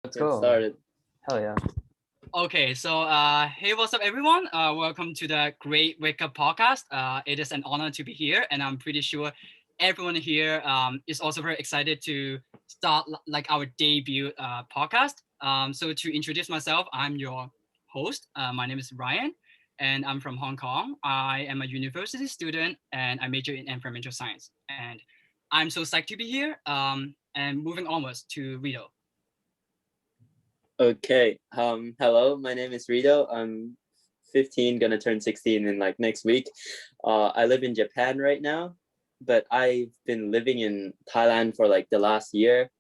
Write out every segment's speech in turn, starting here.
Let's Get go. started. Hell yeah. Okay, so hey, what's up, everyone? Welcome to the Great Wake Up Podcast. It is an honor to be here, and I'm pretty sure everyone here is also very excited to start like our debut podcast. So to introduce myself, I'm your host. My name is Ryan, and I'm from Hong Kong. I am a university student, and I major in environmental science. And I'm so psyched to be here. And moving onwards to Rito. Okay. Hello, my name is Rito. I'm 15, gonna turn 16 in like next week. I live in Japan right now, but I've been living in Thailand for like the last year.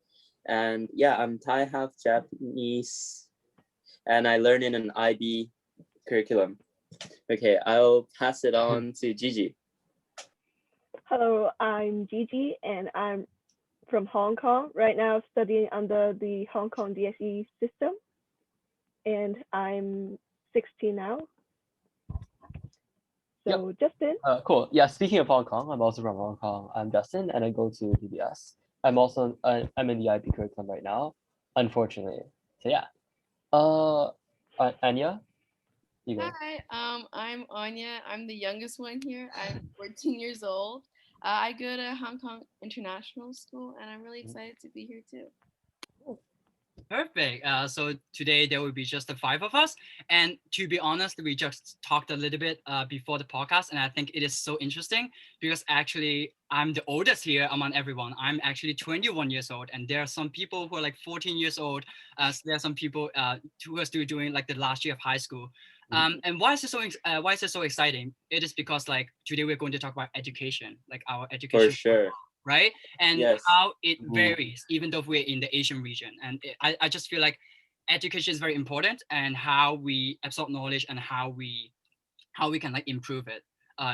And yeah, I'm Thai, half Japanese, and I learn in an IB curriculum. Okay, I'll pass it on to Gigi. Hello, I'm Gigi and I'm from Hong Kong right now studying under the Hong Kong DSE system and I'm 16 now. So Justin. Cool. Yeah, speaking of Hong Kong, I'm also from Hong Kong. I'm Justin and I go to DBS. I'm in the IB curriculum right now, unfortunately. So yeah. Anya, you go. Hi, I'm Anya. I'm the youngest one here. I'm 14 years old. I go to Hong Kong International School, and I'm really excited to be here too. Perfect. So today there will be just the five of us, and to be honest, we just talked a little bit before the podcast, and I think it is so interesting because actually I'm the oldest here among everyone. I'm actually 21 years old, and there are some people who are like 14 years old. So there are some people who are still doing like the last year of high school. And why is it so exciting? It is because like today we're going to talk about education, like our education. For sure. Right, and Yes. how it varies even though we're in the Asian region, and I just feel like education is very important, and how we absorb knowledge and how we can like improve it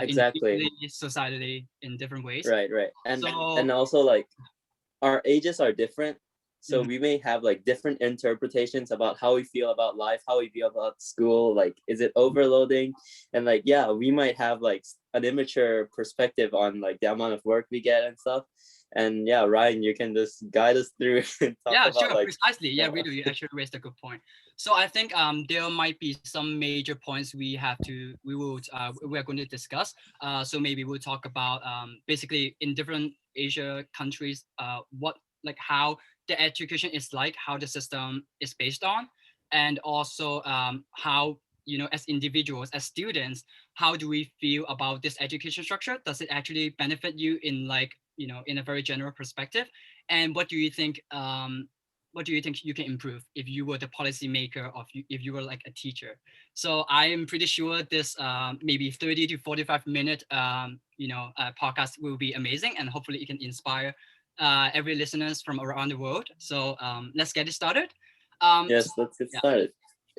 Exactly. individually, societally, in different ways. Right. And So also like our ages are different, so Mhm. we may have like different interpretations about how we feel about life, how we feel about school, like is it overloading, and like yeah, we might have like an immature perspective on like the amount of work we get and stuff. And yeah, Ryan, you can just guide us through and talk yeah, about sure, like precisely. Yeah, really, you actually raised a good point. So I think there might be some major points we are going to discuss. So maybe we'll talk about basically in different Asia countries, what like how the education is like, how the system is based on, and also how, you know, as individuals, as students, how do we feel about this education structure? Does it actually benefit you in like, you know, in a very general perspective? And what do you think you can improve if you were the policymaker of if you were like a teacher? So I am pretty sure this maybe 30 to 45-minute podcast will be amazing, and hopefully it can inspire every listeners from around the world. So let's get it started. yes, let's get yeah. started.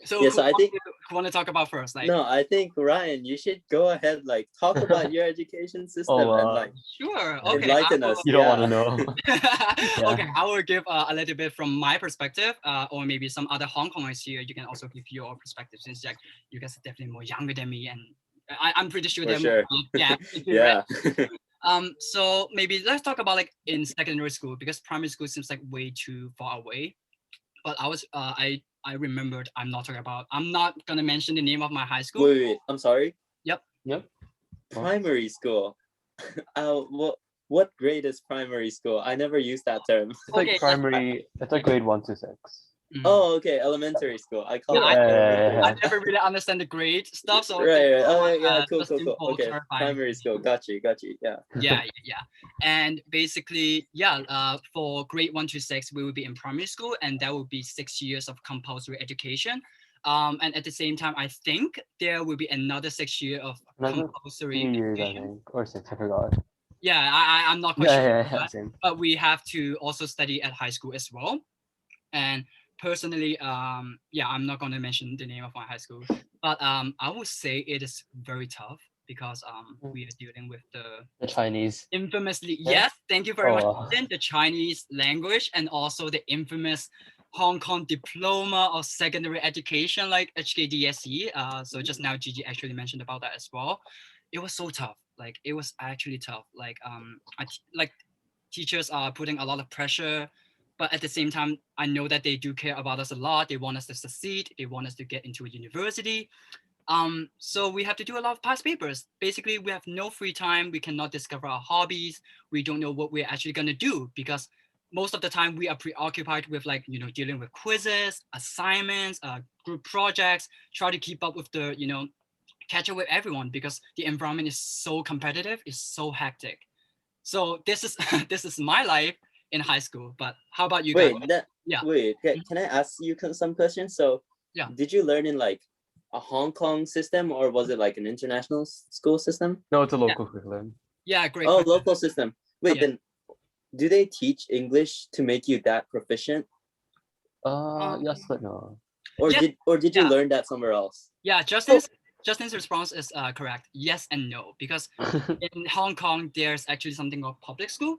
So Yes, I think who want to talk about first? Like, no, I think Ryan, you should go ahead, like talk about your education system and like sure, okay, enlighten us. You don't want to Yeah. know. Okay, I will give a little bit from my perspective, or maybe some other Hong Kongers here. You can also give your perspective, since like you guys are definitely more younger than me, and I'm pretty sure For they're sure. more yeah, Yeah. So maybe let's talk about like in secondary school, because primary school seems like way too far away. But I remembered I'm not gonna mention the name of my high school. Wait, I'm sorry. Yep. Primary school. What grade is primary school? I never used that term. It's like Okay, primary. It's like grade 1 to 6. Oh, okay, elementary school. I call Yeah, it elementary. I never really understand the grade stuff, so Right. thank you so Oh, much, yeah. Cool. just Cool. info Okay. clarifying. Primary school. Got you. Yeah. Yeah. And basically, for grade 1 to 6, we will be in primary school, and that will be 6 years of compulsory education. And at the same time, I think there will be another 6 year of Another compulsory 3 years, I education. think, or 6. I forgot. Yeah, I'm not quite sure, Yeah, same. but we have to also study at high school as well. And personally, I'm not going to mention the name of my high school, but I would say it is very tough because we are dealing with The Chinese. infamously, Yeah? yes, thank you very much, Oh. Ethan, the Chinese language, and also the infamous Hong Kong diploma of secondary education, like HKDSE. So just now Gigi actually mentioned about that as well. It was so tough. Like it was actually tough. Like like teachers are putting a lot of pressure but at the same time, I know that they do care about us a lot. They want us to succeed. They want us to get into a university. So we have to do a lot of past papers. Basically, we have no free time. We cannot discover our hobbies. We don't know what we're actually gonna do because most of the time we are preoccupied with like dealing with quizzes, assignments, group projects. Try to keep up with the catch up with everyone because the environment is so competitive. It's so hectic. So this is this is my life in high school. But how about you guys? Yeah. Wait, can I ask you some questions? So Yeah. did you learn in like a Hong Kong system or was it like an international school system? No, it's a local curriculum. Yeah, great. Oh, question. local system. Wait, Yeah. then do they teach English to make you that proficient? Yes, but no. Or Yes, did you yeah. learn that somewhere else? Yeah, Justin's response is correct. Yes and no, because in Hong Kong there's actually something called public school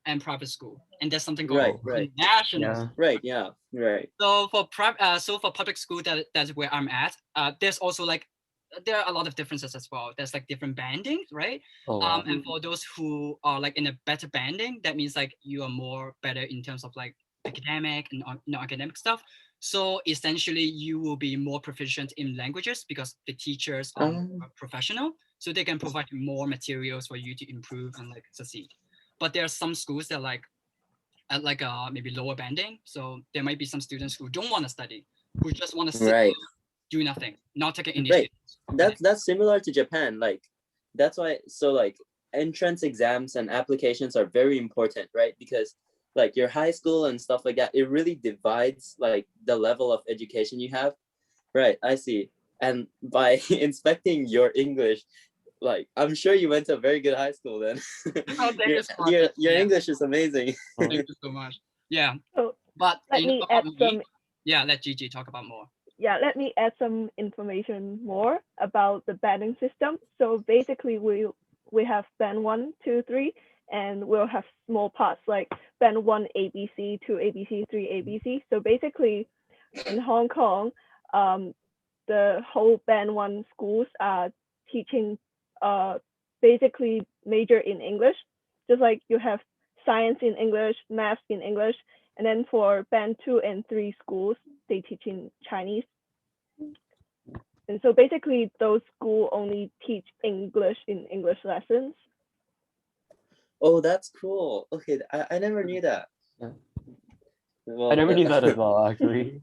and private school, and there's something called Right. national. Yeah. Right, yeah, right. So for public school, that's where I'm at. There's also like there are a lot of differences as well. There's like different bandings, right? Oh, wow. And for those who are like in a better banding, that means like you are more better in terms of like academic and non-academic stuff. So essentially, you will be more proficient in languages because the teachers are more professional, so they can provide more materials for you to improve and like succeed. But there are some schools that like at like maybe lower banding, so there might be some students who don't want to study, who just want to sit Right. do nothing, not taking initiative. That's similar to Japan. Like that's why like entrance exams and applications are very important, right? Because like your high school and stuff like that, it really divides like the level of education you have. Right, I see. And by inspecting your English, like I'm sure you went to a very good high school then. Oh, thank you so much. Your Yeah. English is amazing. Thank you so much. Yeah. So But let me add some. Yeah, let Gigi talk about more. Yeah, let me add some information more about the banding system. So basically, we have band 1, 2, 3, and we'll have small parts like band 1 ABC, 2 ABC, 3 ABC. So basically, in Hong Kong, the whole band 1 schools are teaching basically major in English, just like you have science in English, math in English, and then for band 2 and 3 schools, they teach in Chinese. And so basically those schools only teach English in English lessons. Oh, that's cool. Okay, I never knew that. Yeah. Well, I never knew that as well, actually.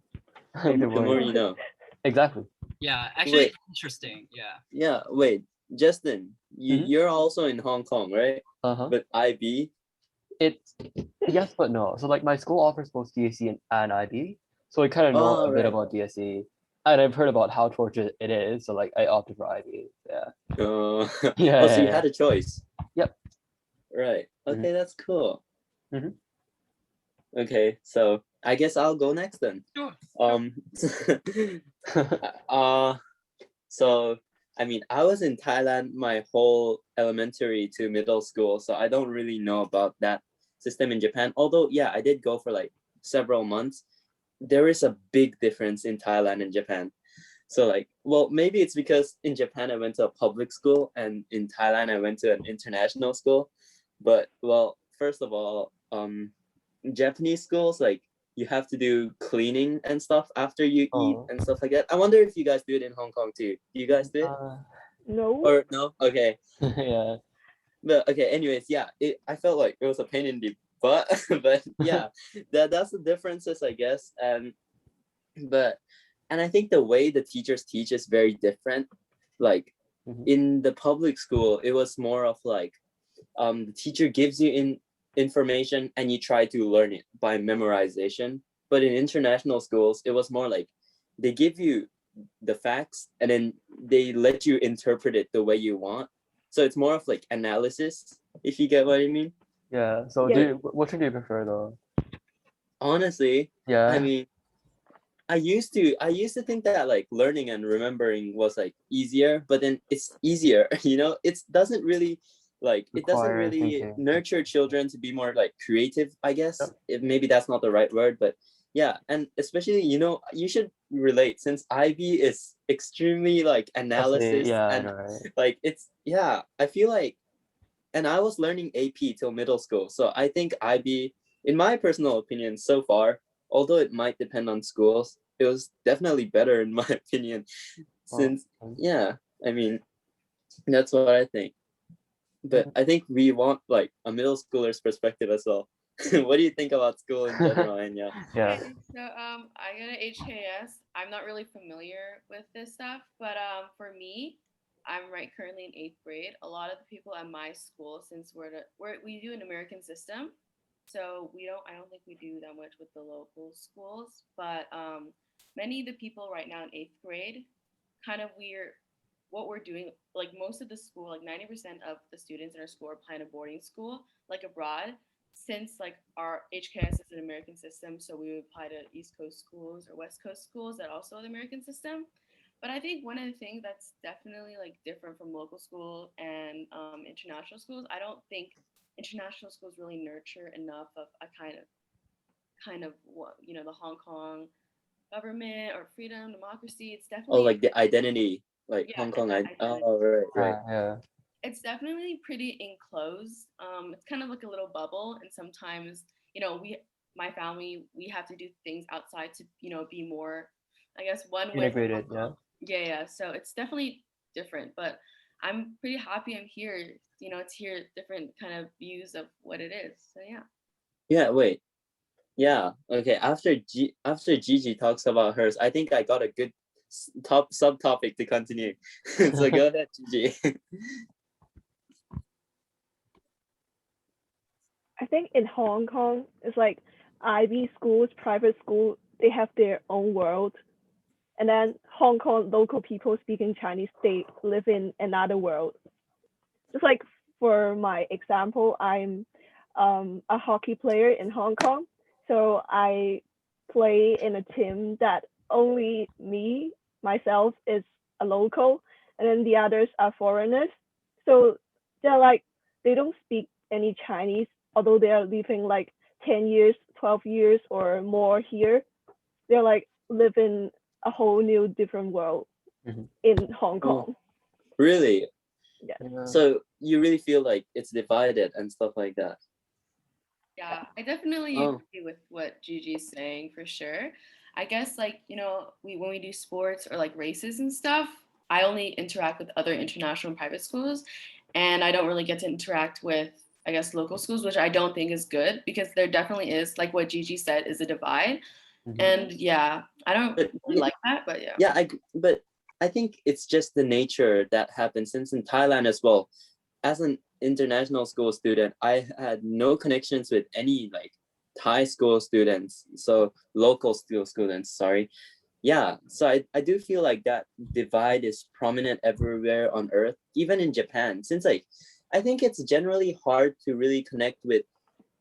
The more you know. Exactly. Yeah, actually, it's interesting. Yeah. Yeah, wait, Justin, you're also in Hong Kong, right? But IB? It's yes, but no. So like my school offers both DSE and IB, so I kind of know a bit about DSE, and I've heard about how torturous it is. So like I opted for IB. Yeah. Yeah. So you had a choice. Yep. Right. Okay, that's cool. Okay, so I guess I'll go next then. Sure. So I mean, I was in Thailand my whole elementary to middle school, so I don't really know about that system in Japan. Although, yeah, I did go for like several months. There is a big difference in Thailand and Japan. So like, well, maybe it's because in Japan I went to a public school and in Thailand I went to an international school. But well, first of all, Japanese schools, like you have to do cleaning and stuff after you eat and stuff like that. I wonder if you guys do it in Hong Kong too. Do you guys do it? No. Or no? Okay. Yeah. But okay, anyways, yeah, I felt like it was a pain in the butt, but yeah, that's the differences, I guess. And I think the way the teachers teach is very different. Like in the public school, it was more of like the teacher gives you information and you try to learn it by memorization. But in international schools, it was more like they give you the facts and then they let you interpret it the way you want. So it's more of like analysis, if you get what I mean. Yeah. So which one do you prefer though? Honestly, yeah. I mean, I used to think that like learning and remembering was like easier, but then it's easier, you know, it doesn't really nurture children to be more like creative, I guess. Maybe that's not the right word, but yeah. And especially, you know, you should relate since IB is extremely like analysis and like it's, yeah, I feel like, and I was learning AP till middle school. So I think IB in my personal opinion, so far, although it might depend on schools, it was definitely better in my opinion. Since yeah, I mean, that's what I think. But I think we want like a middle schooler's perspective as well. What do you think about school in general, Anya? Yeah. Okay, so I go to HKS. I'm not really familiar with this stuff, but for me, I'm right currently in eighth grade. A lot of the people at my school, since we do an American system, so I don't think we do that much with the local schools. But many of the people right now in eighth grade, kind of weird. What we're doing, like most of the school, like 90% of the students in our school are applying to boarding school, like abroad, since like our HKS is an American system, so we would apply to East Coast schools or West Coast schools that also are the American system. But I think one of the things that's definitely like different from local school and international schools, I don't think international schools really nurture enough of a kind of what the Hong Kong government or freedom, democracy. It's Oh, definitely like the identity, like yeah, Hong and Kong. that identity. Oh, right. Yeah. It's definitely pretty enclosed. It's kind of like a little bubble, and sometimes my family, we have to do things outside to be more, I guess, one with Integrated. Hong Yeah. Kong. Yeah. So it's definitely different, but I'm pretty happy I'm here. To hear different kind of views of what it is. So yeah. Yeah. Wait. Yeah. Okay. After Gigi talks about hers, I think I got a good top subtopic to continue. So go ahead, Gigi. I think in Hong Kong, it's like IB schools, private school, they have their own world. And then Hong Kong local people speaking Chinese, they live in another world. Just like for my example, I'm a hockey player in Hong Kong. So I play in a team that only myself, is a local, and then the others are foreigners. So they're like, they don't speak any Chinese, although they are living like 10 years, 12 years or more here. They're like living a whole new different world in Hong Oh, Kong. really? Yeah. So you really feel like it's divided and stuff like that? Yeah, I definitely Oh, agree with what Gigi's saying for sure. I guess like, when we do sports or like races and stuff, I only interact with other international and private schools, and I don't really get to interact with, I guess, local schools, which I don't think is good because there definitely is, like what Gigi said, is a divide. And yeah, I don't but really like that, but yeah. yeah, but I think it's just the nature that happens since in Thailand as well. As an international school student, I had no connections with any like Thai school students, so local school students, sorry. Yeah, so I do feel like that divide is prominent everywhere on earth, even in Japan, since like I think it's generally hard to really connect with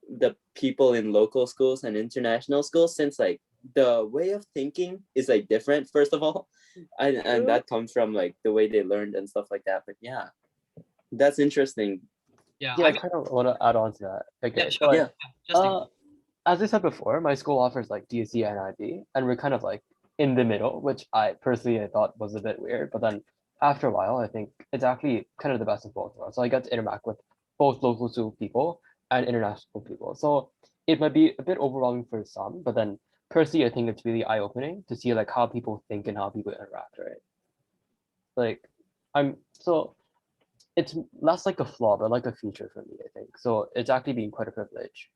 the people in local schools and international schools since like the way of thinking is like different first of all, and that comes from like the way they learned and stuff like that. But yeah, that's interesting. Yeah, Yeah, I I mean, kind of want to add on to that. yeah, Okay, so sure. like, Yeah. Justin. as I said before, my school offers like DSE and IB, and we're kind of like in the middle, which I thought was a bit weird. But then after a while, I think it's actually kind of the best of both worlds. So I get to interact with both local school people and international people. So it might be a bit overwhelming for some, but then personally, I think it's really eye-opening to see like how people think and how people interact, right? Like so it's less like a flaw, but like a feature for me, I think. So it's actually been quite a privilege.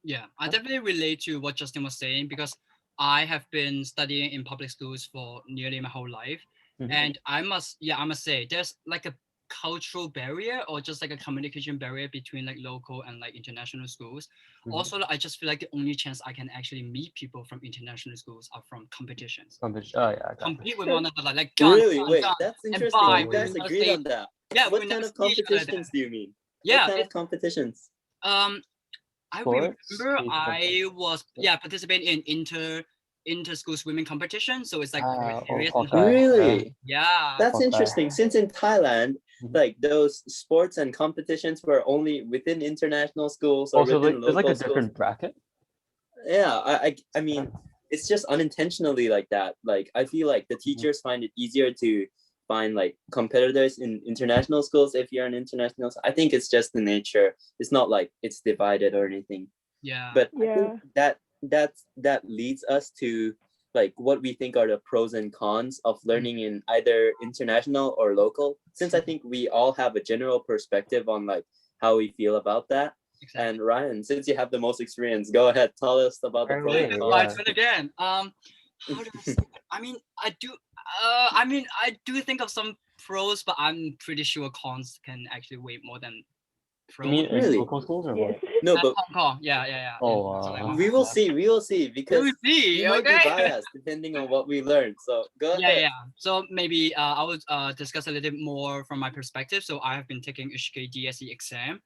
Yeah, I definitely relate to what Justin was saying because I have been studying in public schools for nearly my whole life. And I must say, there's like a cultural barrier or just like a communication barrier between like local and like international schools. Also, I just feel like the only chance I can actually meet people from international schools are from competitions. Oh yeah, exactly. Compete with one another, like Really? Wait, gun, that's and interesting. buy. You We guys will never agreed say, on that. yeah, we What will kind never of see each other there. competitions do you mean? What Yeah, kind of competitions? um, I Sports. remember I was participating in inter school swimming competition. So it's like very serious and hard. Really? Yeah. That's Hawkeye. interesting. Since in Thailand, like those sports and competitions were only within international schools or Also, within there's like a local schools. different bracket. Yeah, I mean, it's just unintentionally like that. Like I feel like the teachers find it easier to find like competitors in international schools if you're an international. I think it's just the nature. It's not like it's divided or anything. Yeah. But I think Yeah. that leads us to like what we think are the pros and cons of learning in either international or local, since I think we all have a general perspective on like how we feel about that. Exactly. And Ryan, since you have the most experience, go ahead, tell us about the Fire pros away, and My cons. turn again. How do I say that? I mean, I do. I do think of some pros, but I'm pretty sure cons can actually weigh more than You pros. mean in Really? local schools or Yes. what? No, but Hong Kong. Yeah. Oh, we will see. We will see We because will see. we might be Okay. biased depending on what we learned. So go Yeah, ahead. yeah. So maybe I would discuss a little bit more from my perspective. So I have been taking HK DSE exam.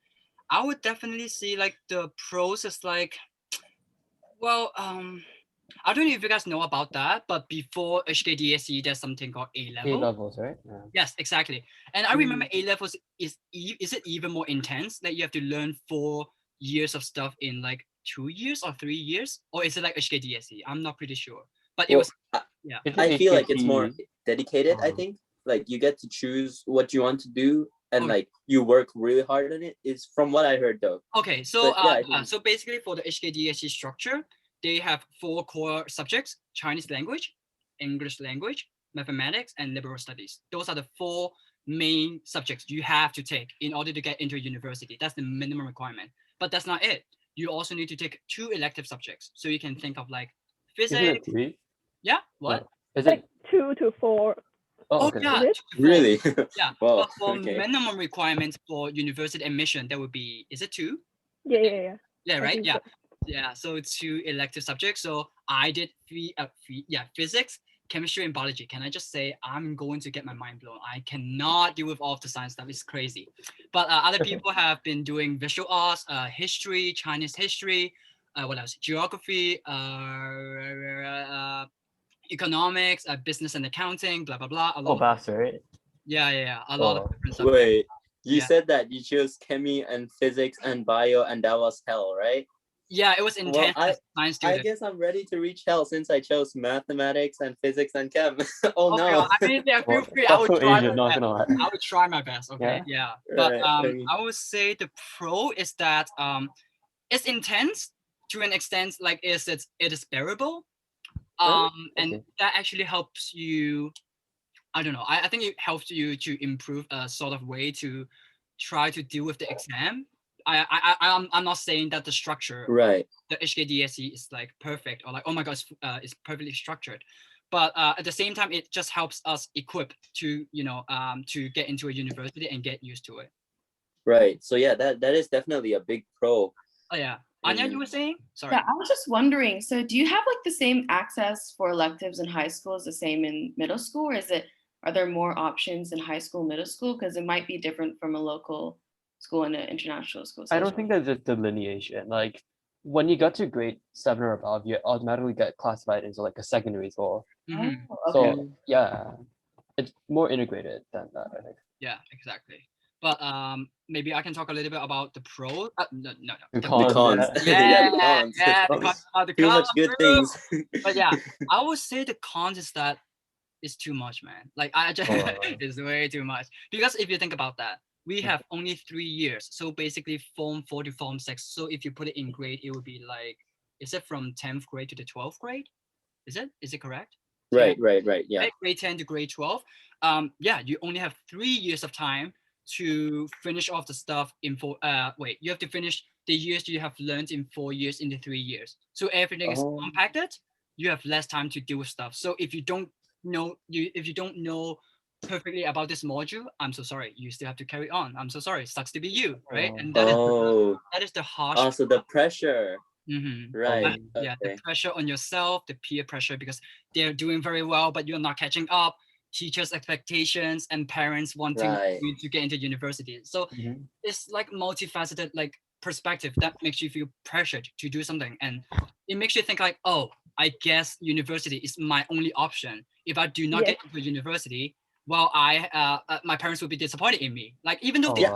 I would definitely see like the pros is like, well, I don't know if you guys know about that, but before HKDSE, there's something called A A level. levels, right? Yeah. Yes, exactly. And I remember A levels is it even more intense that you have to learn 4 years of stuff in like 2 years or 3 years, or is it like HKDSE? I'm not pretty sure, but it Well, was yeah. Is I it feel like it's more HKT? dedicated. I Um, think like you get to choose what you want to do, and Okay. like you work really hard on it. Is from what I heard though. Okay, so But yeah, I think so basically for the HKDSE structure, they have 4 core subjects: Chinese language, English language, mathematics, and liberal studies. Those are the 4 main subjects you have to take in order to get into a university. That's the minimum requirement. But that's not it. You also need to take 2 elective subjects. So you can think of like isn't it physics. 3? Yeah, what? No. Is Like it? 2 to 4. Oh, Oh okay. yeah, Is it? 2 to 4. really. Yeah, Wow. but for Okay. minimum requirements for university admission, that would be, is it 2? Yeah. Yeah, I right. think Yeah, so. yeah. So 2 elective subjects. So I did physics, chemistry, and biology. Can I just say I'm going to get my mind blown? I cannot deal with all of the science stuff. It's crazy. But other people have been doing visual arts, history, Chinese history, what else? Geography, economics, business and accounting, blah blah blah. A Oh, lot. Bass, right? Yeah. A lot of Oh, different subjects. Wait, you Yeah. said that you chose chemistry and physics and bio, and that was hell, right? Yeah, it was Well, intense as a science I student. guess I'm ready to reach hell since I chose mathematics and physics and chem. Oh Okay, no. I mean, yeah, feel well, free. I that's would so try my Asian, not best. gonna lie. I would try my best. Okay, Yeah. but Right. Okay. I would say the pro is that it's intense to an extent. Like, it is bearable. Huh? And Okay. that actually helps you. I don't know. I think it helps you to improve a sort of way to try to deal with the exam. I'm not saying that the structure Right. the HKDSE is like perfect or like, oh my god, it's perfectly structured, but at the same time it just helps us equip to to get into a university and get used to it. Right. So yeah, that is definitely a big pro. Oh yeah, Anya, you in were saying? Sorry. Yeah, I was just wondering. So, do you have like the same access for electives in high school as the same in middle school, or are there more options in high school, middle school? Because it might be different from a local school and an international school. So I I was don't think there's a delineation. Like when you get to grade 7 or above, you automatically get classified into like a secondary school. Mhm. Oh, So okay. yeah, it's more integrated than that, I think. Yeah, exactly. But maybe I can talk a little bit about the pro. No. The the cons, cons. yeah. Yeah, Yeah, the cons. yeah, the Too much cons. good things. But yeah, I would say the cons is that it's too much, man. Like I just Oh, it's way too much. Because if you think about that, we have only 3 years. So basically form 4 to form 6. So if you put it in grade, it would be like, is it from 10th grade to the 12th grade? Is it? Is it correct? 10, Right. Yeah. right? Grade 10 to grade 12. Yeah, you only have 3 years of time to finish off the stuff in you have to finish the years you have learned in 4 years into 3 years. So everything is Oh. compacted. You have less time to deal with stuff. So if you don't know perfectly about this module, I'm so sorry. You still have to carry on. I'm so sorry. Sucks to be you, right? Oh. And Oh. that is the harsh. Also the pressure. Mm-hmm. Right. Yeah, the Okay. pressure on yourself, the peer pressure because they're doing very well, but you're not catching up. Teachers' expectations and parents wanting Right. you to get into university. So Mhm. it's like multifaceted like perspective that makes you feel pressured to do something, and it makes you think like, oh, I guess university is my only option. If I do not Yes. get into university, well, my parents will be disappointed in me. Like even though they Yeah,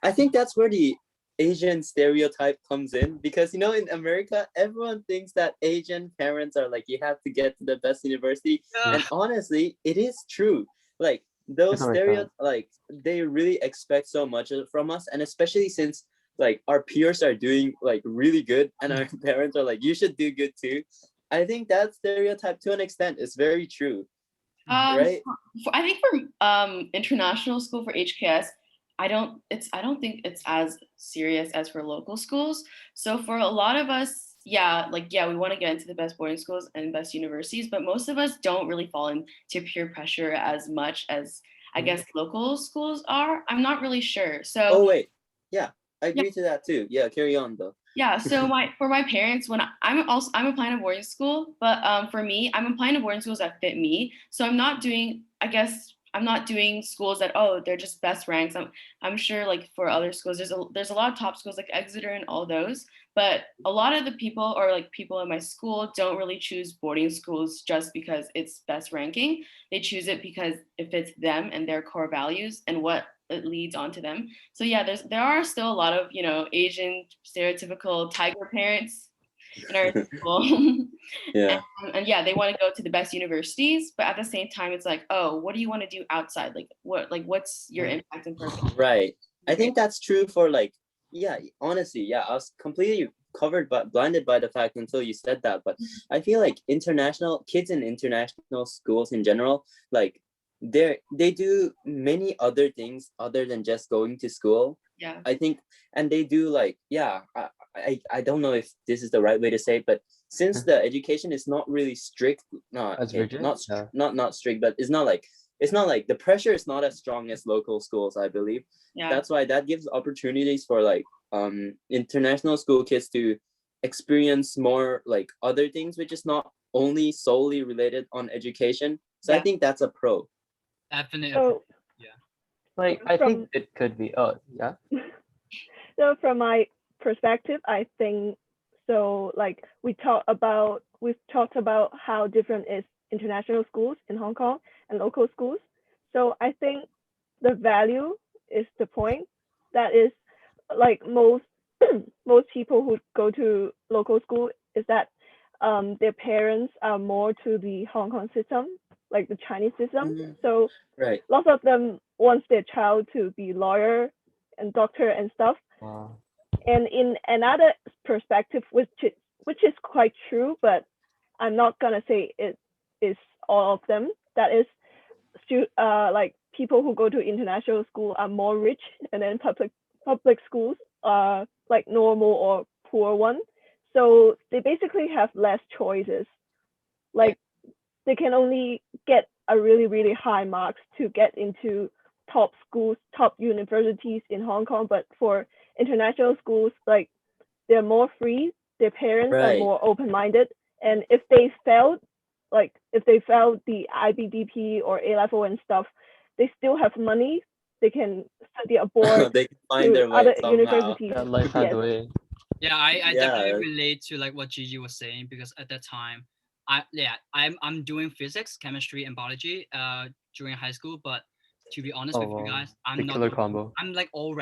I think that's where the Asian stereotype comes in, because in America everyone thinks that Asian parents are like, you have to get to the best university, uh, and honestly it is true. Like those It's like that. like they really expect so much from us, and especially since like our peers are doing like really good and our parents are like, you should do good too. I think that stereotype to an extent is very true, right? I think for international school for HKS, I don't think it's as serious as for local schools. So for a lot of us, yeah, like yeah, we want to get into the best boarding schools and best universities, but most of us don't really fall into peer pressure as much as I guess local schools are. I'm not really sure. So Oh wait, yeah, I yeah, agree to that too. Yeah, carry on though. yeah, so for my parents, when I'm applying to boarding school, but for me, I'm applying to boarding schools that fit me. So I'm not doing, I guess I'm not doing schools that, oh, they're just best ranks. I'm sure like for other schools, there's a lot of top schools like Exeter and all those, but a lot of the people or like people in my school don't really choose boarding schools just because it's best ranking. They choose it because it fits them and their core values and what it leads onto them. So yeah, there are still a lot of Asian stereotypical tiger parents in our school. Yeah, and yeah, they want to go to the best universities, but at the same time, it's like, oh, what do you want to do outside? What's your impact and purpose? right. I think that's true for like, yeah, honestly, yeah, I was completely covered but blinded by the fact until you said that. But I feel like international kids in international schools in general, like they do many other things other than just going to school. Yeah. I think, and they do like, yeah, I don't know if this is the right way to say it, but since the education is not really strict, not As rigid? Yeah. not strict, but it's not like the pressure is not as strong as local schools, I believe. Yeah. That's why that gives opportunities for like international school kids to experience more like other things, which is not only solely related on education. So I think that's a pro. Definitely. So, Yeah. Like I think it could be. Oh yeah. so from my perspective, I think so. Like we've talked about how different is international schools in Hong Kong and local schools. So I think the value is the point. That is, like most most people who go to local school is that their parents are more to the Hong Kong system, like the Chinese system. Mhm. So Right. lots of them wants their child to be lawyer and doctor and stuff. Wow. And in another perspective, which is quite true, but I'm not gonna say it is all of them. That is, like people who go to international school are more rich, and then public schools are like normal or poor one. So they basically have less choices. Like they can only get a really high marks to get into top schools, top universities in Hong Kong. But for international schools, like they're more free, their parents are Right. more open-minded, and if they failed, like if they failed the IBDP or A level and stuff, they still have money. They can study abroad They can find to their way other somehow. universities. Yeah, life has Yes. a way. Yeah, I Yeah. definitely relate to like what Gigi was saying because at that time, I'm doing physics, chemistry, and biology during high school. But to be honest Oh with you wow. guys, The I'm not. killer combo. I'm like all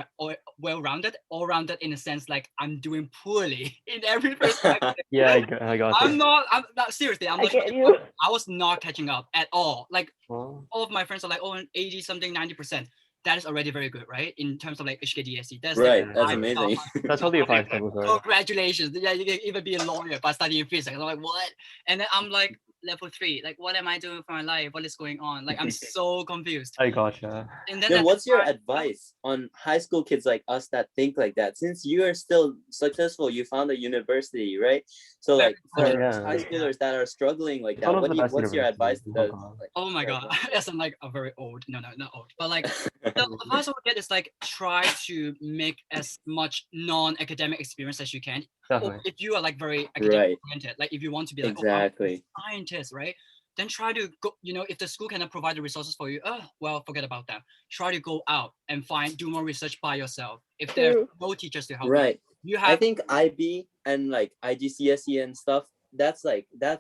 well-rounded, all-rounded in a sense like I'm doing poorly in every perspective. Yeah, I got I'm you. not seriously. I'm I not. get you. I was not catching up at all. Like Wow. all of my friends are like, oh, 80 something, 90%. That is already very good, right? In terms of like HKDSE, that's Right. like That's Yeah. amazing. That's what the five thing was. congratulations. Yeah, you can even be a lawyer by studying physics. I'm like, what? And then I'm like, level 3. Like, what am I doing for my life? What is going on? Like, I'm so confused. I gotcha. And then Then at what's the your time- advice on high school kids like us that think like that? Since you are still successful, you found a university, right? So like for Yeah. high schoolers that are struggling like It's that, one of the best what's your advice universities to in the Hong Kong. like, Oh my god, yes, I'm like a very old. No, not old, but like the advice I would get is like try to make as much non-academic experience as you can. Or Definitely. if you are like very academic Right. oriented, like if you want to be like Exactly. oh, I'm a scientist, right? Then try to go. If the school cannot provide the resources for you, well, forget about that. Try to go out and do more research by yourself. If there's True. no teachers to help Right. you I have think IB and like IGCSE and stuff, that's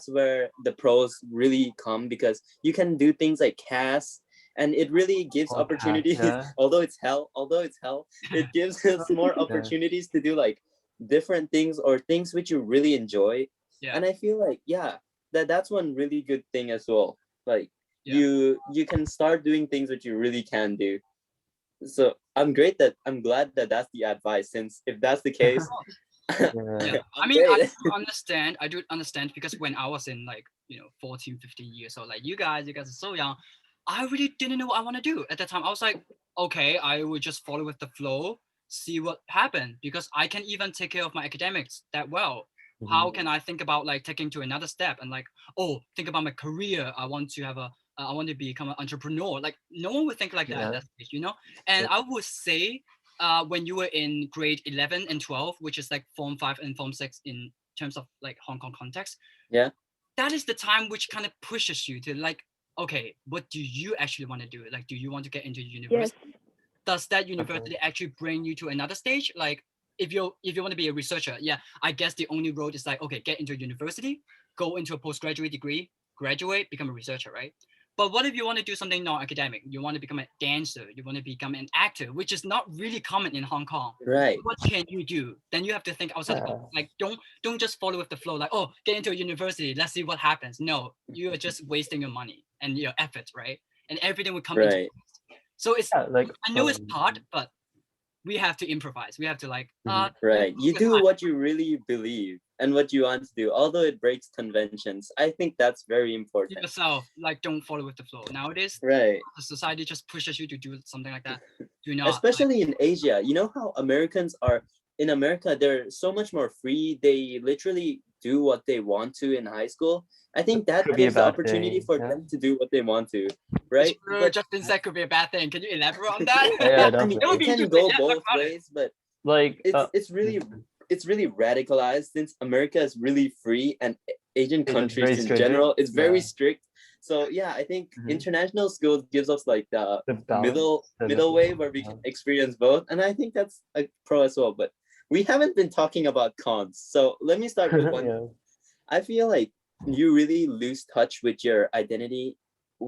where the pros really come because you can do things like CAS and it really gives Oh, opportunities. CAS, yeah. although it's hell, it gives us more opportunities to do like different things or things which you really enjoy. Yeah. And I feel like that's one really good thing as well. Like Yeah. you can start doing things which you really can do. So I'm glad that that's the advice, since if that's the case, Yeah, Yeah. I I'm mean, I great. do understand because when I was in like 14, 15 years old, like you guys are so young, I really didn't know what I want to do at that time. I was like, okay, I would just follow with the flow, see what happened, because I can even take care of my academics that well. How can I think about like taking to another step and like, oh, think about my career? I want to have I want to become an entrepreneur. Like no one would think like that at Yeah. that stage, you know. And Yep. I would say when you were in grade 11 and 12, which is like form 5 and form 6 in terms of like Hong Kong context, Yeah. that is the time which kind of pushes you to like, okay, what do you actually want to do? Like, do you want to get into Yes. university? Does that Okay. university actually bring you to another stage? Like, if you want to be a researcher, yeah, I guess the only road is like, okay, get into university, go into a postgraduate degree, graduate, become a researcher, right? But what if you want to do something non-academic? You want to become a dancer, you want to become an actor, which is not really common in Hong Kong. Right. What can you do? Then you have to think outside the Yeah. box. Like, don't just follow with the flow. Like, oh, get into a university, let's see what happens. No, you are just wasting your money and your efforts, right? And everything will come into. Right. So it's Yeah, like I know it's hard, but we have to improvise. We have to like Right. You focus do on what you really believe and what you want to do, although it breaks conventions. I think that's very important. yourself. Like, don't follow with the flow. Nowadays, Right. the society just pushes you to do something like that. Do not like, Especially in Asia. You know how Americans are in America, they're so much more free. They literally do what they want to in high school. I think that could be a gives the bad opportunity thing. for Yeah. them to do what they want to, it's right? true. But Justin said could be a bad thing. Can you elaborate on that? Yeah, I mean, It would it be can interesting. go Yeah, talk both about it. ways, but Like it's really radicalized, since America is really free and Asian It's countries very in stringent. general is very Yeah. strict. So yeah, I think Mhm. international schools gives us like the The balance, the middle way where we yeah. can experience both, and I think that's a pro as well. But we haven't been talking about cons, so let me start with one. Yeah. I feel like you really lose touch with your identity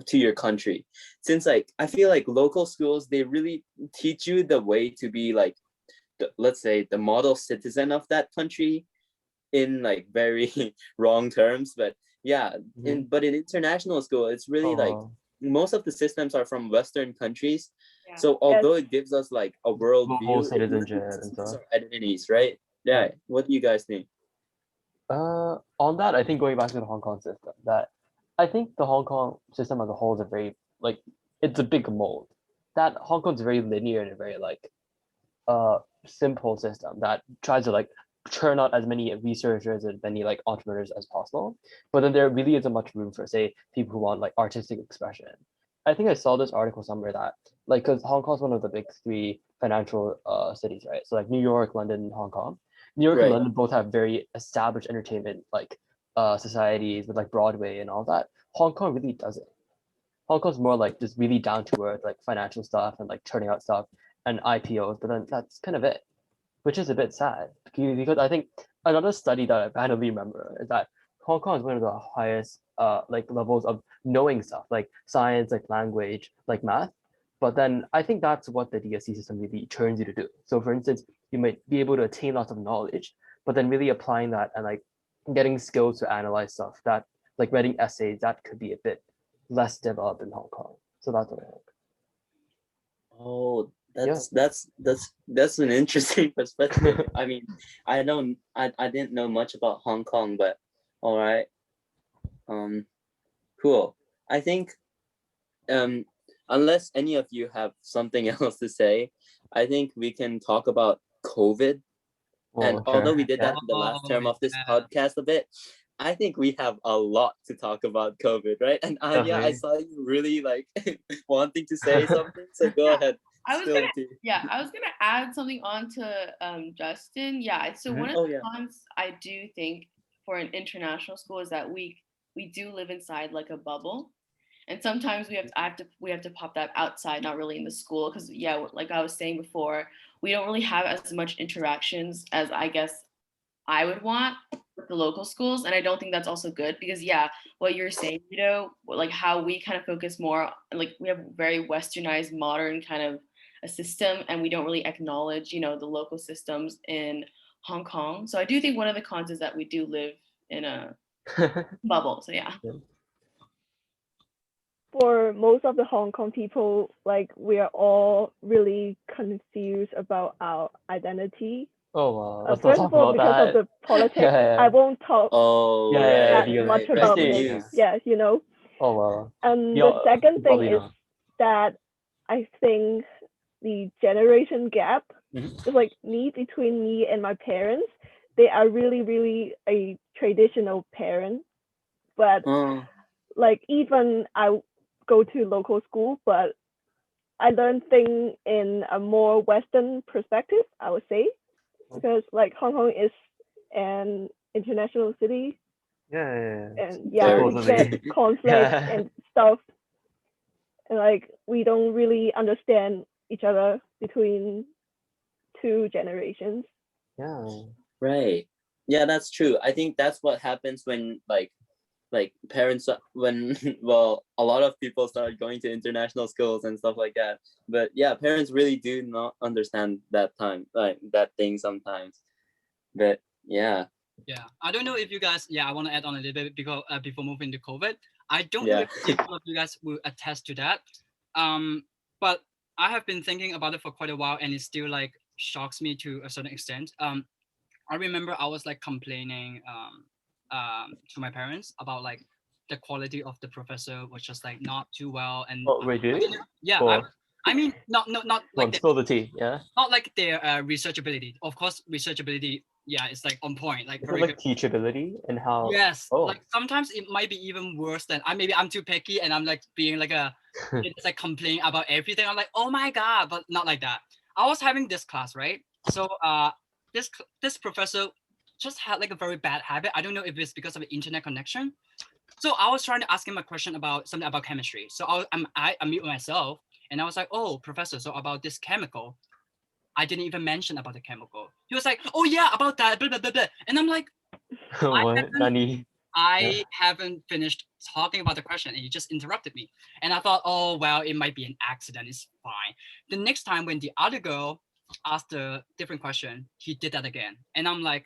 to your country, since like I feel like local schools, they really teach you the way to be like let's say the model citizen of that country in like very wrong terms. But yeah, Mhm. in international school, it's really like Oh, most of the systems are from Western countries. Yeah. So although it gives us like a world global view, it really citizenship and teaches stuff. our identities, right? Yeah. What do you guys think? On that, I think going back to the Hong Kong system, that I think the Hong Kong system as a whole is a very like it's a big mold. That Hong Kong's very linear and a very like simple system that tries to like churn out as many researchers and many like entrepreneurs as possible. But then there really isn't much room for say people who want like artistic expression. I think I saw this article somewhere that like because Hong Kong's one of the big three financial cities, right? So like New York, London, Hong Kong. New York and Right. London both have very established entertainment like societies with like Broadway and all that. Hong Kong really doesn't. Hong Kong's more like just really down to earth, like financial stuff and like churning out stuff and IPOs, but then that's kind of it, which is a bit sad because I think another study that I randomly remember is that Hong Kong is one of the highest like levels of knowing stuff like science, like language, like math. But then I think that's what the DSC system really turns you to do. So for instance, you might be able to attain lots of knowledge, but then really applying that and like getting skills to analyze stuff that like writing essays that could be a bit less developed in Hong Kong. So that's what I think. Oh, Yeah. that's an interesting perspective. I mean, I didn't know much about Hong Kong, but all right. Cool. I think unless any of you have something else to say, I think we can talk about COVID. And Well, although sure. we did Yeah. that in the last Oh, term of this yeah. podcast a bit, I think we have a lot to talk about COVID, right? And Anya, I Definitely. saw you really like wanting to say something, so go ahead. I was Spill gonna the tea. I was gonna add something on to Justin. Yeah, so one of Oh the yeah. cons I do think for an international school is that we do live inside like a bubble. And sometimes we have to pop that outside, not really in the school, because yeah, like I was saying before, we don't really have as much interactions as I guess I would want with the local schools. And I don't think that's also good because yeah, what you're saying, like how we kind of focus more, like we have very westernized modern kind of a system, and we don't really acknowledge, the local systems in Hong Kong. So I do think one of the cons is that we do live in a bubble. So yeah. for most of the Hong Kong people, like we are all really confused about our identity. Oh wow, let's not First talk of all, about because of that. the politics, Yeah, I won't talk Oh, yeah, right, that because much right. Rest about in especially this. yeah. news. Yeah, you know. Oh wow. And Yeah, the second thing probably is not. that I think the generation gap Mhm. is like between me and my parents. They are really, really a traditional parent, but Oh, like even I go to local school, but I learn things in a more Western perspective, I would say, because like Hong Kong is an international city, Yeah. and yeah, very. we get Supposedly. conflict Yeah. and stuff, and like we don't really understand each other between two generations. Yeah. Right. Yeah, that's true. I think that's what happens when like parents when well a lot of people start going to international schools and stuff like that. But yeah, parents really do not understand that time, like that thing sometimes. But yeah, Yeah, I don't know if you guys. Yeah, I want to add on a little bit because before moving to COVID, I don't know yeah. if all of you guys will attest to that. But I have been thinking about it for quite a while, and it still like shocks me to a certain extent. I remember I was like complaining to my parents about like the quality of the professor was just like not too well, and Oh wait, really? yeah, Or I mean not come like on, spill the tea. Yeah. not like their researchability. Of course, researchability, yeah, it's like on point, like Is it very like good. teachability and how? Yes, Oh. like sometimes it might be even worse than I. Maybe I'm too picky and I'm like being like it's like complaining about everything. I'm like, oh my god, but not like that. I was having this class, right? So this professor just had like a very bad habit. I don't know if it's because of the internet connection. So I was trying to ask him a question about something about chemistry. So I mute myself and I was like, oh professor, so about this chemical. I didn't even mention about the chemical. He was like, "Oh yeah, about that." Blah, blah, blah, blah. And I'm like, I What? haven't, Nani? Yeah. I haven't finished talking about the question, and he just interrupted me. And I thought, oh well, it might be an accident. It's fine. The next time when the other girl asked a different question, he did that again, and I'm like,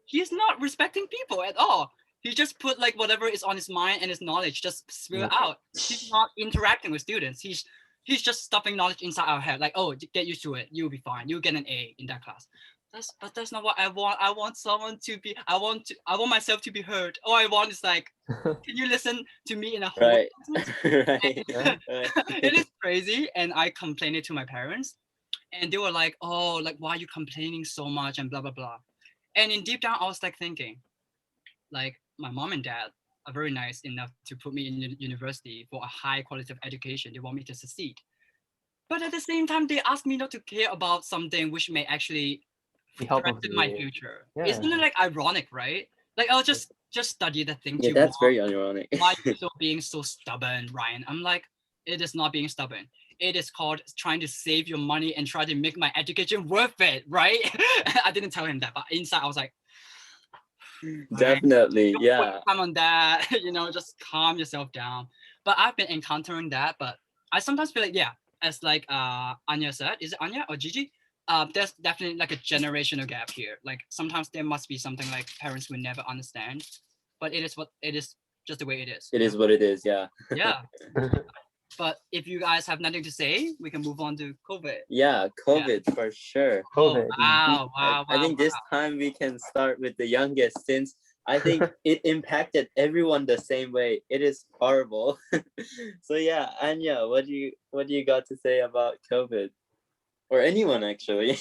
he's not respecting people at all. He just put like whatever is on his mind and his knowledge just spill Yep. out. He's not interacting with students. He's just stuffing knowledge inside our head. Like, oh, get used to it. You'll be fine. You'll get an A in that class. But that's not what I want. I want someone to be. I want myself to be heard. All I want is like, can you listen to me in a whole Right. sentence? Right. Yeah. Right. It is crazy, and I complained it to my parents, and they were like, "Oh, like why are you complaining so much?" and blah blah blah. And in deep down, I was like thinking, like my mom and dad are very nice enough to put me in university for a high quality of education. They want me to succeed. But at the same time, they ask me not to care about something which may actually The help of threaten my the. future. Yeah. Isn't it like ironic, right? Like, I'll just study the things Yeah, you that's want. very ironic. Why are you so being so stubborn, Ryan? I'm like, it is not being stubborn. It is called trying to save your money and try to make my education worth it, right? I didn't tell him that, but inside I was like, Ryan, Definitely. don't waste Yeah. time on that. Just calm yourself down. But I've been encountering that. But I sometimes feel like, yeah, as like Anya said, is it Anya or Gigi? There's definitely like a generational gap here. Like sometimes there must be something like parents will never understand, but it is what it is, just the way it is. It is what it is. Yeah. Yeah. But if you guys have nothing to say, we can move on to COVID. Yeah. COVID for sure. COVID. Oh wow, wow, I wow, think this time we can start with the youngest since I think it impacted everyone the same way. It is horrible. So yeah, Anya, what do you got to say about COVID? Or anyone actually?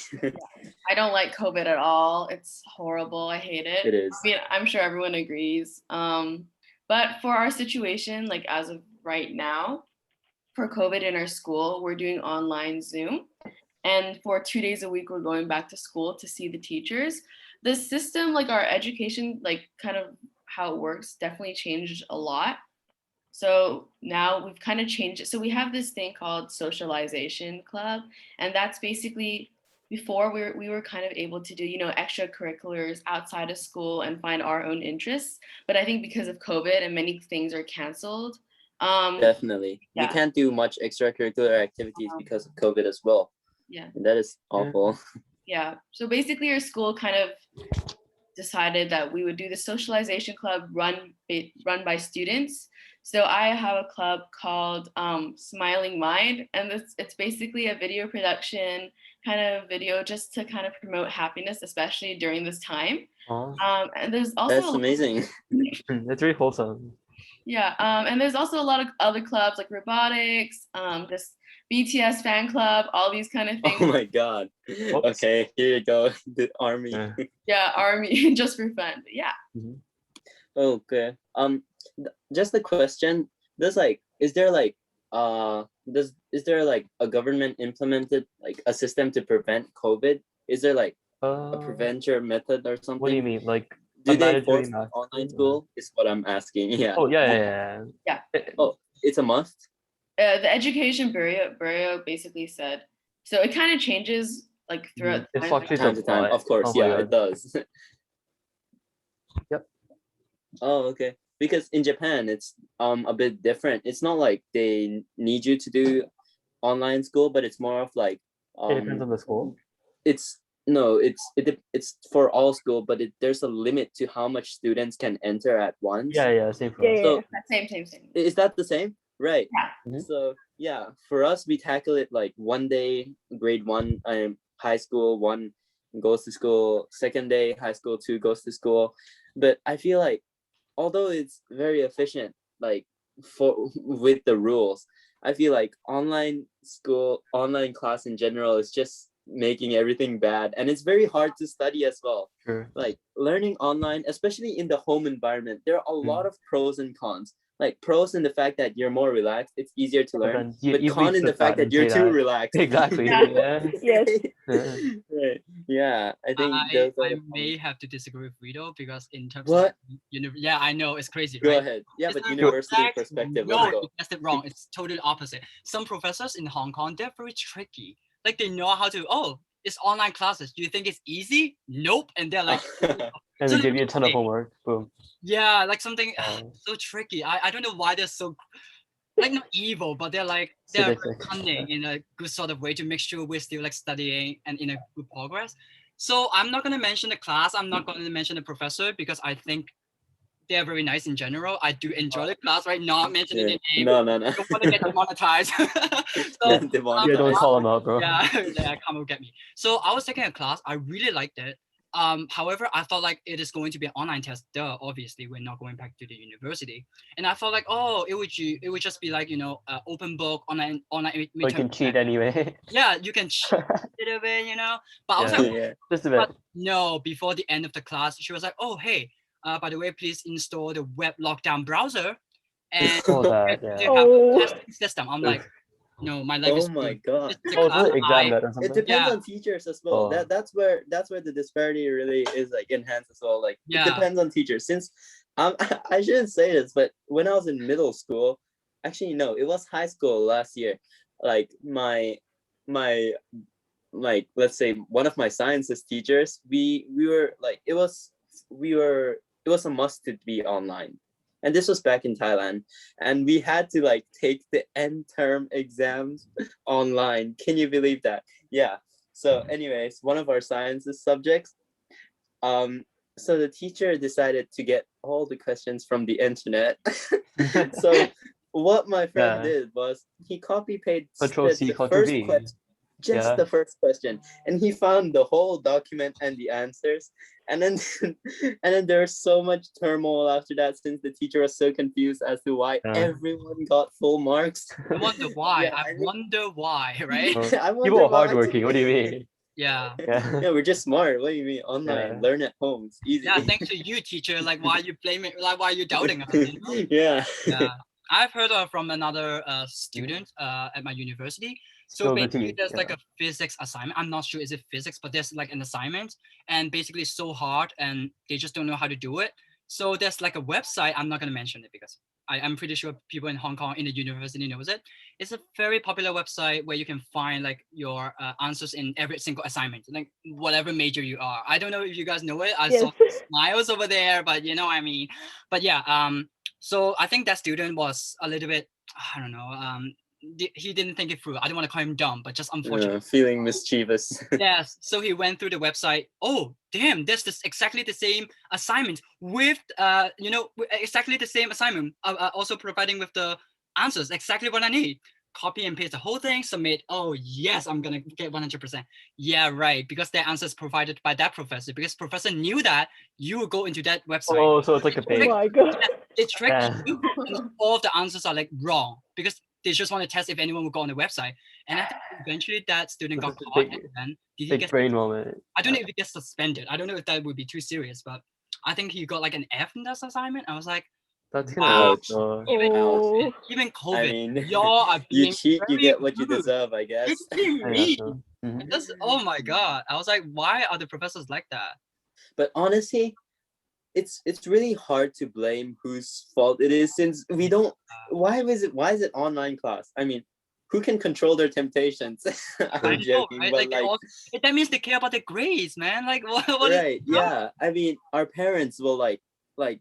I don't like COVID at all. It's horrible. I hate it. It is. I mean, I'm sure everyone agrees. But for our situation, like as of right now, for COVID in our school, we're doing online Zoom. And for 2 days a week, we're going back to school to see the teachers. The system, like our education, like kind of how it works, definitely changed a lot. So now we've kind of changed it. So we have this thing called socialization club, and that's basically before we were kind of able to do extracurriculars outside of school and find our own interests. But I think because of COVID and many things are canceled. Definitely. We Yeah. can't do much extracurricular activities because of COVID as well. Yeah. And that is awful. Yeah. So basically, our school kind of decided that we would do the socialization club run by students. So I have a club called Smiling Mind, and it's basically a video production kind of video just to kind of promote happiness, especially during this time. Oh, And there's also That's amazing. it's really wholesome. yeah, and there's also a lot of other clubs like robotics, just BTS fan club, all these kind of things. Oh my God. Okay, here you go. The army. Yeah. Yeah, army just for fun. But yeah. Mhm. Okay. Just a question. Is there like is there like a government implemented like a system to prevent COVID? Is there like a preventer method or something? What do you mean? Like Do a they mandatory force mask? online school? Is what I'm asking. Yeah. Oh yeah. Yeah. Oh, it's a must. The education bureau basically said so. It kind of changes like throughout It time. fluctuates Time to time, lot. of course. Oh my Yeah, God. it does. Yep. Oh, okay. Because in Japan, it's a bit different. It's not like they need you to do online school, but it's more of like It depends on the school. it's no, it's for all school, but there's a limit to how much students can enter at once. Yeah, same for us. So Same. is that the same? Right. Yeah. Mhm. So yeah, for us, we tackle it like one day, grade one, high school, one goes to school, second day, high school, two goes to school. But I feel like although it's very efficient, like with the rules, I feel like online class in general is just making everything bad, and it's very hard to study as well. Sure. Like learning online, especially in the home environment, there are a lot of pros and cons. Like pros in the fact that you're more relaxed, it's easier to learn, but con in the fact that you're too relaxed. Exactly. Yeah. Yes. Right. Yeah, I think I may have to disagree with Rito because in terms What? of yeah, I know it's crazy, Go right? ahead. Yeah, It's but not university exact- perspective. No, Let's go. you guessed it wrong. It's totally opposite. Some professors in Hong Kong, they're very tricky. Like they know how to. Oh, it's online classes. Do you think it's easy? Nope. And they're like, And So they give you a ton of like- homework. Boom. yeah, like something Oh. so tricky. I don't know why they're so like not evil, but they're like they're Sadistic. cunning in a good sort of way to make sure we're still like studying and in a good progress. So I'm not gonna mention the class. I'm not gonna mention the professor because I think they're very nice in general. I do enjoy the class, right? Not mentioning Yeah. the name. No. Don't want to get demonetized. So Yeah, demonetized. Yeah, don't call them out, bro. yeah, come get me. So I was taking a class. I really liked it. However, I thought like it is going to be an online test. Duh, obviously we're not going back to the university. And I thought like, oh, it would just be like open book online But you midterm can cheat exam. anyway. Yeah, you can cheat a little bit, But I was Yeah. like, Yeah. Just a bit. but no. Before the end of the class, she was like, oh hey, by the way, please install the web lockdown browser, and Oh, that, to yeah. have Oh. a testing system. I'm like, no, my life Oh is my good. God. This is a Oh, class is it exam I- net or It something? depends Yeah. on teachers as well. Oh. That's where the disparity really is like enhanced as well. Like Yeah. it depends on teachers. Since I shouldn't say this, but when I was in middle school, actually no, it was high school last year. Like my like let's say one of my sciences teachers, we were like it was a must to be online. And this was back in Thailand, and we had to like take the end term exams online. Can you believe that? Yeah. So anyways, one of our sciences subjects, so the teacher decided to get all the questions from the internet. So what my friend Yeah. did was he copy pasted Control C, the Control first V. question, just Yeah. the first question, and he found the whole document and the answers. And then and then there was so much turmoil after that, since the teacher was so confused as to why Yeah. everyone got full marks. I wonder why. Yeah, I wonder why, right? Well, I wonder People are why, hardworking. What do you too. mean? Yeah. Yeah. Yeah, we're just smart. What do you mean online? Yeah. Learn at home. It's easy. Yeah, thanks to you, teacher. Like, why you blaming? Like, why you doubting us? Yeah. Yeah. I've heard from another student at my university. So Spill the basically, tea, there's like yeah. a physics assignment. I'm not sure is it physics, but there's like an assignment, and basically it's so hard, and they just don't know how to do it. So there's like a website. I'm not gonna mention it because I'm pretty sure people in Hong Kong in the university knows it. It's a very popular website where you can find like your answers in every single assignment, like whatever major you are. I don't know if you guys know it. I saw Yes. smiles over there, but you know what I mean. But yeah, so I think that student was a little bit, I don't know, he didn't think it through. I don't want to call him dumb, but just unfortunate. Feeling mischievous. Yes. So he went through the website. Oh, damn! That's exactly the same assignment with exactly the same assignment. Also providing with the answers exactly what I need. Copy and paste the whole thing. Submit. Oh yes, I'm gonna get 100%. Yeah, right. Because the answers provided by that professor. Because professor knew that you would go into that website. Oh, so it's like a Oh bait. my god. They trick Yeah. you, and all of the answers are like wrong because they just want to test if anyone will go on the website. And I think eventually that student got caught. Big- And then did he Big get? brain moment. I don't know if he gets suspended. I don't know if that would be too serious, but I think he got like an F in that assignment. I was like, That's wow. kind of Even Oh. even I COVID, mean, y'all are you being cheat, you very get what you rude. deserve, I guess. You're being mean. Mhm. That's, oh my god. I was like, why are the professors like that? But honestly, it's really hard to blame whose fault it is, since we don't. Why is it online class? I mean, who can control their temptations? I I'm know, joking, right? but Like, that means they care about their grades, man. Like, what is right, yeah. I mean, our parents will like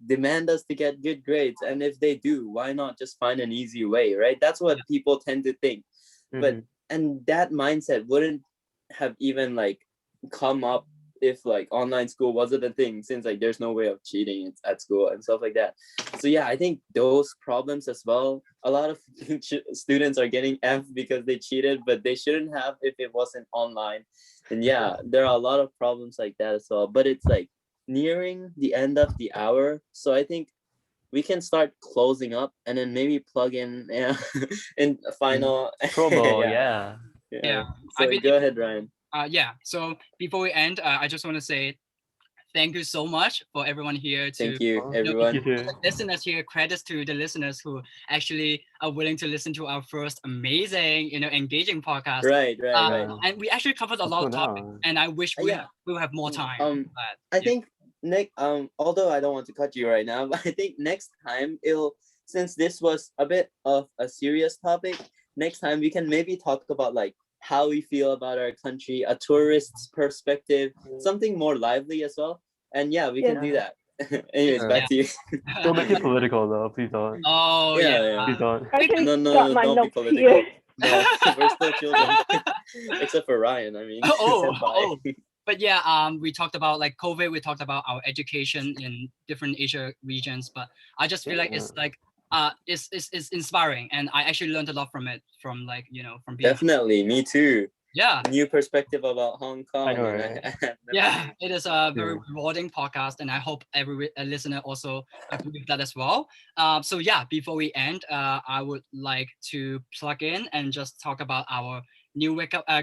demand us to get good grades, and if they do, why not just find an easy way, right? That's what people tend to think. But Mhm. and that mindset wouldn't have even like come up if like online school wasn't a thing, since like there's no way of cheating at school and stuff like that. So yeah, I think those problems as well, a lot of students are getting F because they cheated, but they shouldn't have if it wasn't online. And yeah, there are a lot of problems like that as well, but it's like nearing the end of the hour, so I think we can start closing up and then maybe plug in in a final Promo, yeah. yeah. Yeah, So I believe. go ahead, Ryan. Yeah. So before we end, I just want to say thank you so much for everyone here to Thank you, Oh, everyone. Thank you too. listeners here. Credits to the listeners who actually are willing to listen to our first amazing, engaging podcast. Right. And we actually covered a Up lot till of topics, now. and I wish Yeah. we'll have more time. But, I think Nick, although I don't want to cut you right now, but I think next time since this was a bit of a serious topic, next time we can maybe talk about like how we feel about our country, a tourist's perspective, something more lively as well. And yeah, we can do that. Anyways, Sure. back to you. Don't make it political though, please don't. Oh Yeah. Please don't. I actually No, got my don't be notes political. here. No, we're still children. Except for Ryan, I mean. Oh. But yeah, we talked about like COVID. We talked about our education in different Asia regions. But I just feel like it's like it's inspiring, and I actually learned a lot from it. From like from being Definitely, me too. Yeah. New perspective about Hong Kong. I know, right? Yeah, it is a very Yeah. rewarding podcast, and I hope every listener also agree with that as well. So yeah, before we end, I would like to plug in and just talk about our new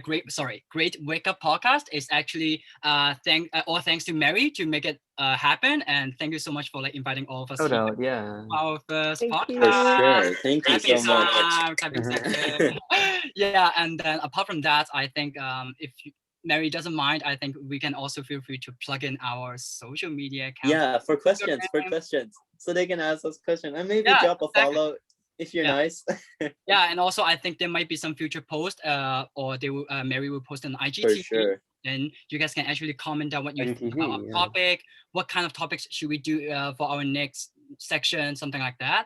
great wake up podcast. It's actually all thanks to Mary to make it happen, and thank you so much for like inviting all of us No here. doubt, yeah. Our first Thank podcast. you. For sure. Thank you Clapping so much. time, clapping section. Yeah, and then apart from that, I think if Mary doesn't mind, I think we can also feel free to plug in our social media accounts. Yeah, for questions, Instagram. so they can ask us questions and maybe Yeah, drop a exactly. follow if you're nice. Yeah, and also I think there might be some future posts, or they will Mary will post on For IGTV. sure. Then you guys can actually comment down what you think IGTV, about our yeah. topic, what kind of topics should we do for our next section, something like that.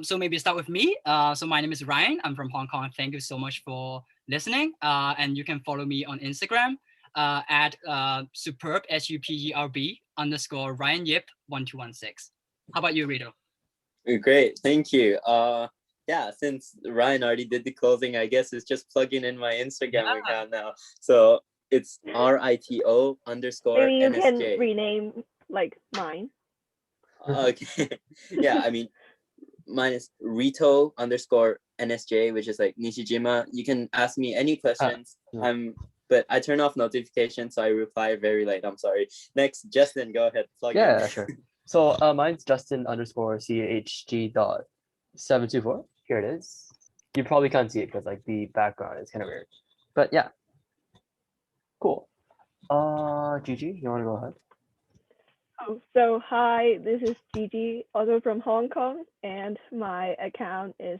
So maybe start with me. So my name is Ryan. I'm from Hong Kong. Thank you so much for listening. And you can follow me on Instagram at superb SUPERB _ Ryan Yip 1216. How about you, Rito? Great, thank you. Yeah, since Ryan already did the closing, I guess it's just plugging in my Instagram account now. So it's RITO _ Maybe you can NSJ. rename like mine. Okay. Yeah, I mean, mine is Rito _ NSJ, which is like Nishijima. You can ask me any questions. yeah. But I turn off notifications, so I reply very late. I'm sorry. Next, Justin, go ahead. Plug Yeah, in. sure. So mine's Justin _ CHG dot 724. Here it is. You probably can't see it because like the background is kind of weird. But yeah. Cool. Gigi, you wanna go ahead? Oh, so hi, this is Gigi, also from Hong Kong, and my account is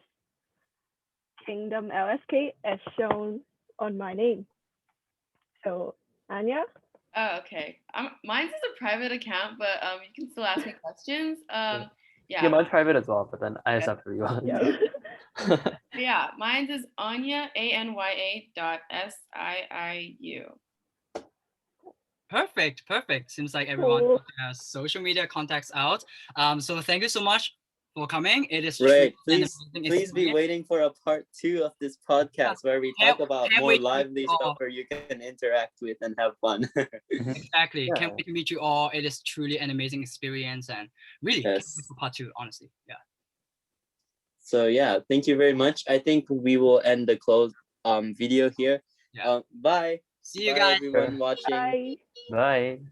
Kingdom LSK as shown on my name. So Anya? Oh, okay. Mine's is a private account, but you can still ask me questions. Yeah. Yeah, mine's private as well, but then I just have to rewind. Yeah. Yeah, mine is Anya Anya.siiu. Perfect. Seems like everyone Cool. has social media contacts out. So thank you so much for coming. It is Right. truly an Please amazing please be experience. waiting for a part 2 of this podcast where we talk about Can't more wait to meet lively you stuff all. where you can interact with and have fun. Mhm. Exactly. Can't Yeah. wait to meet you all. It is truly an amazing experience, and really can't wait Yes. for part 2. Honestly, yeah. So yeah, thank you very much. I think we will end the close video here. Yeah. Bye. See you Bye guys. everyone Sure. watching. Bye. Bye.